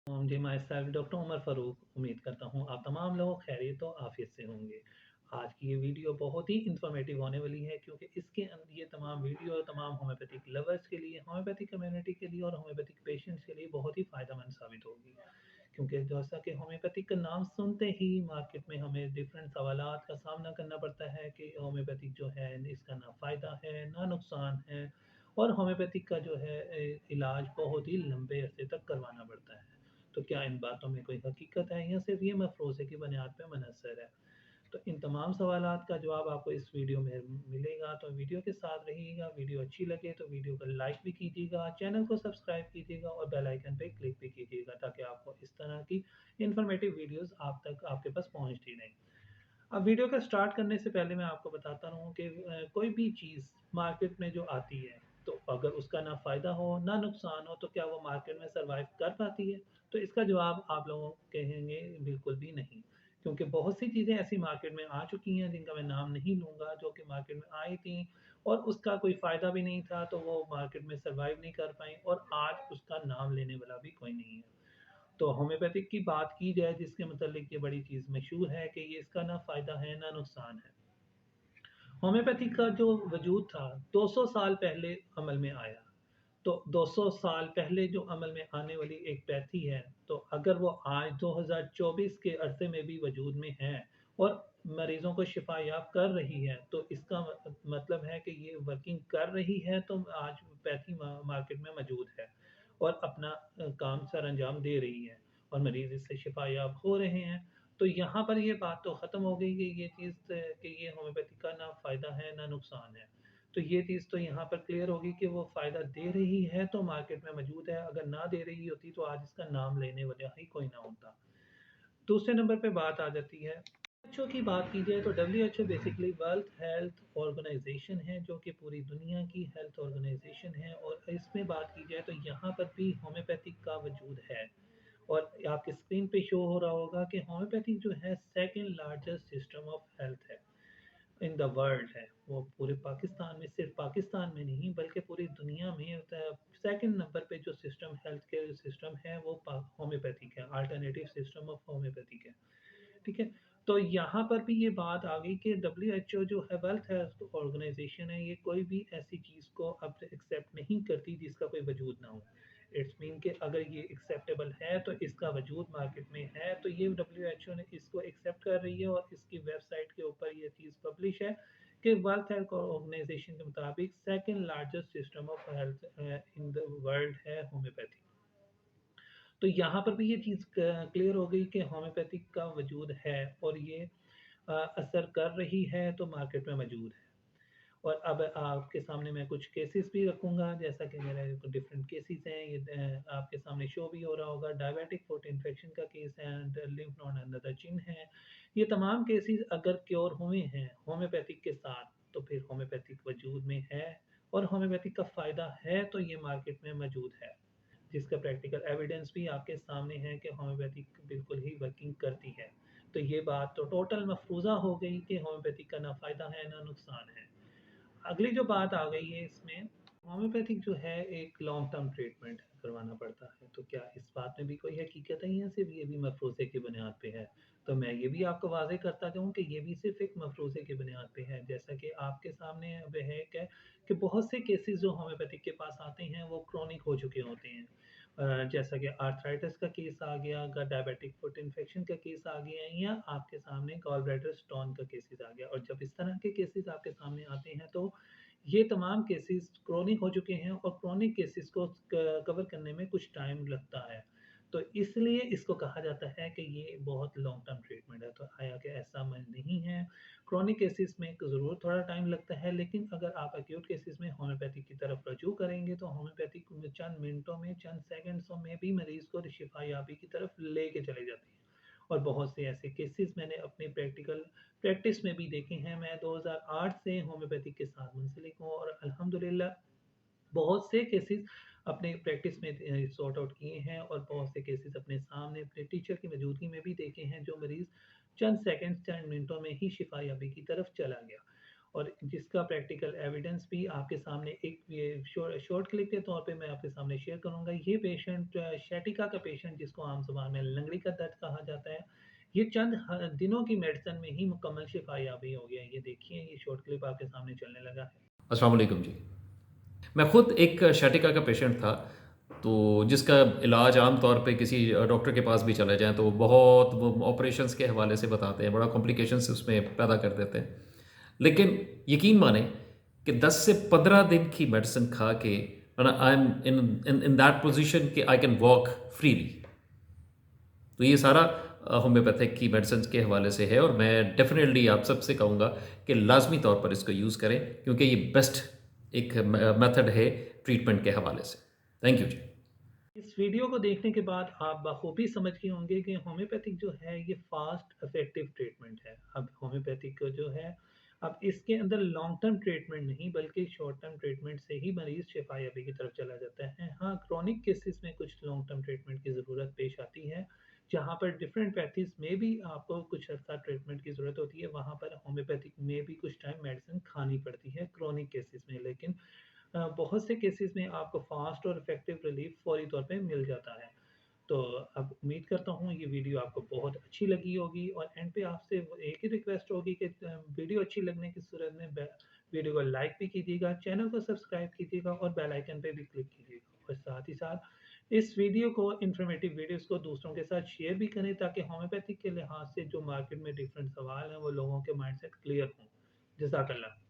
जी, myself doctor Umar Farooq. उम्मीद करता हूँ आप तमाम लोग खैरियत और आफ़ियत से होंगे। आज की ये वीडियो बहुत ही इन्फॉर्मेटिव होने वाली है क्योंकि इसके ये तमाम वीडियो तमाम होम्योपैथिक लवर्स के लिए, होम्योपैथिक कम्युनिटी के लिए और होम्योपैथिक पेशेंट्स के लिए बहुत ही फ़ायदेमंद साबित होगी। क्योंकि जैसा कि होम्योपैथिक का नाम सुनते ही मार्केट में हमें डिफरेंट सवालात का सामना करना पड़ता है कि होम्योपैथिक जो है इसका ना फ़ायदा है, ना नुकसान है और होम्योपैथिक का जो है इलाज बहुत ही लंबे अरसे तक करवाना पड़ता है। तो क्या इन बातों में कोई हकीकत है या सिर्फ़ ये मफ़रूज़े की बुनियाद पे मुनहसर है? तो इन तमाम सवालात का जवाब आपको इस वीडियो में मिलेगा, तो वीडियो के साथ रहिएगा। वीडियो अच्छी लगे तो वीडियो को लाइक भी कीजिएगा, चैनल को सब्सक्राइब कीजिएगा और बेल आइकन पे क्लिक भी कीजिएगा ताकि आपको इस तरह की इन्फॉर्मेटिव वीडियोज़ आप तक आपके पास पहुँचती रहें। अब वीडियो का स्टार्ट करने से पहले मैं आपको बताता रहूँ कि कोई भी चीज़ मार्केट में जो आती है, तो अगर उसका ना फ़ायदा हो, ना नुकसान हो, तो क्या वो मार्केट में सर्वाइव कर पाती है? तो इसका जवाब आप लोग कहेंगे बिल्कुल भी नहीं। क्योंकि बहुत सी चीज़ें ऐसी मार्केट में आ चुकी हैं जिनका मैं नाम नहीं लूँगा, जो कि मार्केट में आई थी और उसका कोई फ़ायदा भी नहीं था, तो वो मार्केट में सर्वाइव नहीं कर पाईं और आज उसका नाम लेने वाला भी कोई नहीं है। तो होम्योपैथिक की बात की जाए जिसके मतलब ये बड़ी चीज़ मशहूर है कि ये इसका ना फ़ायदा है ना नुकसान है। होम्योपैथी का जो वजूद था 200 साल पहले अमल में आया। तो 200 साल पहले जो अमल में आने वाली एक पैथी है, तो अगर वो आज 2024 के अरसे में भी वजूद में है और मरीज़ों को शिफा याब कर रही है, तो इसका मतलब है कि ये वर्किंग कर रही है, तो आज पैथी मार्केट में मौजूद है और अपना काम सर अंजाम दे रही है और मरीज़ इससे शिफा याब हो रहे हैं। तो यहाँ पर ये बात तो ख़त्म हो गई कि ये चीज़ कि ये होम्योपैथी का ना फ़ायदा है ना नुकसान है। तो ये चीज़ तो यहाँ पर क्लियर होगी कि वो फ़ायदा दे रही है तो मार्केट में मौजूद है, अगर ना दे रही होती तो आज इसका नाम लेने वाला ही कोई ना होता। दूसरे नंबर पे बात आ जाती है डब्ल्यूएचओ की बात की जाए तो WHO basically world health organization है जो कि पूरी दुनिया की हेल्थ ऑर्गेनाइजेशन है और इसमें बात की जाए तो यहाँ पर भी होम्योपैथिक का वजूद है। और आपकी स्क्रीन पे शो हो रहा होगा कि होम्योपैथिक जो है second largest system of health है इन द वर्ल्ड है। वो पूरे पाकिस्तान में, सिर्फ पाकिस्तान में नहीं बल्कि पूरी दुनिया में सेकंड नंबर पे जो सिस्टम हेल्थ केयर सिस्टम है वो होम्योपैथिक है, अल्टरनेटिव सिस्टम ऑफ होम्योपैथिक है। ठीक है? तो यहाँ पर भी ये बात आ गई कि डब्ल्यूएचओ जो है वर्ल्ड हेल्थ ऑर्गेनाइजेशन है, ये कोई भी ऐसी चीज़ को अब एक्सेप्ट नहीं करती जिसका कोई वजूद ना हो। इट्स मीन कि अगर ये एक्सेप्टेबल है तो इसका वजूद मार्केट में है, तो ये डब्ल्यूएचओ ने इसको एक्सेप्ट कर रही है और इसकी वेबसाइट के ऊपर ये चीज़ पब्लिश है कि वर्ल्ड हेल्थ ऑर्गेनाइजेशन के मुताबिक second largest system of health in the world है होम्योपैथी। तो यहाँ पर भी ये चीज़ क्लियर हो गई कि होम्योपैथिक का वजूद है और ये असर कर रही है तो मार्केट में मौजूद है। और अब आपके सामने मैं कुछ केसेस भी रखूँगा जैसा कि मेरे डिफरेंट केसेस हैं ये आपके सामने शो भी हो रहा होगा। डायबिटिक फुट इन्फेक्शन का केस है and lymph node under the chin है। ये तमाम केसेस अगर क्योर हुए हैं होम्योपैथिक के साथ तो फिर होम्योपैथिक वजूद में है और होम्योपैथिक का फ़ायदा है तो ये मार्केट में मौजूद है। जिसका प्रैक्टिकल एविडेंस भी आपके सामने है कि होम्योपैथिक बिल्कुल ही वर्किंग करती है। तो ये बात तो टोटल मफरूज़ा हो गई कि होम्योपैथिक का ना फ़ायदा है ना नुकसान है। अगली जो बात आ गई है इसमें, होम्योपैथिक जो है एक लॉन्ग टर्म ट्रीटमेंट करवाना पड़ता है, तो क्या इस बात में भी कोई हकीकत है या सिर्फ़ ये भी मफ़रूज़े की बुनियाद पे है? तो मैं ये भी आपको वाज़ेह करता जाऊँ कि ये भी सिर्फ़ एक मफ़रूज़े की बुनियाद पे है। जैसा कि आपके सामने अब है कि बहुत से केसेज़ जो होम्योपैथिक के पास आते हैं वो क्रोनिक हो चुके होते हैं। जैसा कि आर्थराइटिस का केस आ गया, अगर डायबिटिक फुट इन्फेक्शन का केस आ गया या आपके सामने गॉल ब्लैडर स्टोन का केसेस आ गया और जब इस तरह के केसेस आपके सामने आते हैं तो ये तमाम केसेस क्रोनिक हो चुके हैं और क्रोनिक केसेस को कवर करने में कुछ टाइम लगता है। तो इसलिए इसको कहा जाता है कि ये बहुत लॉन्ग टर्म ट्रीटमेंट है। तो आया कि ऐसा नहीं है। क्रोनिक केसेस में ज़रूर थोड़ा टाइम लगता है, लेकिन अगर आप एक्यूट केसेस में होम्योपैथी की तरफ रुजू करेंगे तो होम्योपैथिक चंद मिनटों में, चंद सेकंड्सों में भी मरीज़ को शिफा याबी की तरफ लेके चले जाते हैं। और बहुत से ऐसे केसेस मैंने अपने प्रैक्टिस में भी देखे हैं। मैं 2008 से होम्योपैथिक के साथ मुंसलिक हूँ और अल्हम्दुलिल्लाह बहुत से केसेस अपने प्रैक्टिस में सॉर्ट आउट किए हैं और बहुत से केसेस अपने सामने अपने टीचर की मौजूदगी में भी देखे हैं जो मरीज़ चंद सेकंड्स, चंद मिनटों में ही शिफा याबी की तरफ चला गया। और जिसका प्रैक्टिकल एविडेंस भी आपके सामने एक ये शॉर्ट क्लिप के तौर पे मैं आपके सामने शेयर करूँगा। ये पेशेंट sciatica का पेशेंट जिसको आम ज़ुबान में लंगड़ी का दर्द कहा जाता है, ये चंद दिनों की मेडिसिन में ही मुकम्मल शिफा याबी हो गया। ये देखिए ये शॉर्ट क्लिप आपके सामने चलने लगा है। अस्सलाम वालेकुम जी। मैं खुद एक शैटिका का पेशेंट था, तो जिसका इलाज आम तौर पे किसी डॉक्टर के पास भी चले जाएँ तो बहुत वो ऑपरेशंस के हवाले से बताते हैं, बड़ा कॉम्प्लिकेशंस उसमें पैदा कर देते हैं। लेकिन यकीन मानें कि 10 से 15 दिन की मेडिसिन खा के I am in in in that position कि आई कैन वॉक फ्रीली। तो ये सारा होम्योपैथिक की मेडिसिन के हवाले से है और मैं डेफिनेटली आप सबसे कहूँगा कि लाजमी तौर पर इसको यूज़ करें, क्योंकि ये बेस्ट एक मेथड है ट्रीटमेंट के हवाले से। थैंक यू जी। इस वीडियो को देखने के बाद आप बखूबी समझ गए होंगे कि होम्योपैथिक जो है ये फास्ट इफेक्टिव ट्रीटमेंट है। अब होम्योपैथिक को जो है अब इसके अंदर लॉन्ग टर्म ट्रीटमेंट नहीं बल्कि शॉर्ट टर्म ट्रीटमेंट से ही मरीज शिफायाबी की तरफ चला जाता है। हाँ, क्रोनिक केसेस में कुछ लॉन्ग टर्म ट्रीटमेंट की ज़रूरत पेश आती है, जहाँ पर डिफरेंट पैथीज में भी आपको कुछ अर्सा ट्रीटमेंट की ज़रूरत होती है। वहाँ पर होम्योपैथिक में भी कुछ टाइम मेडिसिन खानी पड़ती है क्रोनिक केसेस में, लेकिन बहुत से केसेस में आपको फास्ट और इफेक्टिव रिलीफ फौरी तौर पे मिल जाता है। तो अब उम्मीद करता हूँ ये वीडियो आपको बहुत अच्छी लगी होगी और एंड पे आपसे एक ही रिक्वेस्ट होगी कि वीडियो अच्छी लगने की सूरत में वीडियो को लाइक भी कीजिएगा, चैनल को सब्सक्राइब कीजिएगा और बेल आइकन पे भी क्लिक कीजिएगा और साथ ही साथ इस वीडियो को इन्फॉर्मेटिव वीडियोस को दूसरों के साथ शेयर भी करें ताकि होम्योपैथिक के लिहाज से जो मार्केट में डिफरेंट सवाल हैं वो लोगों के माइंड से क्लियर हों। जज़ाकल्लाह।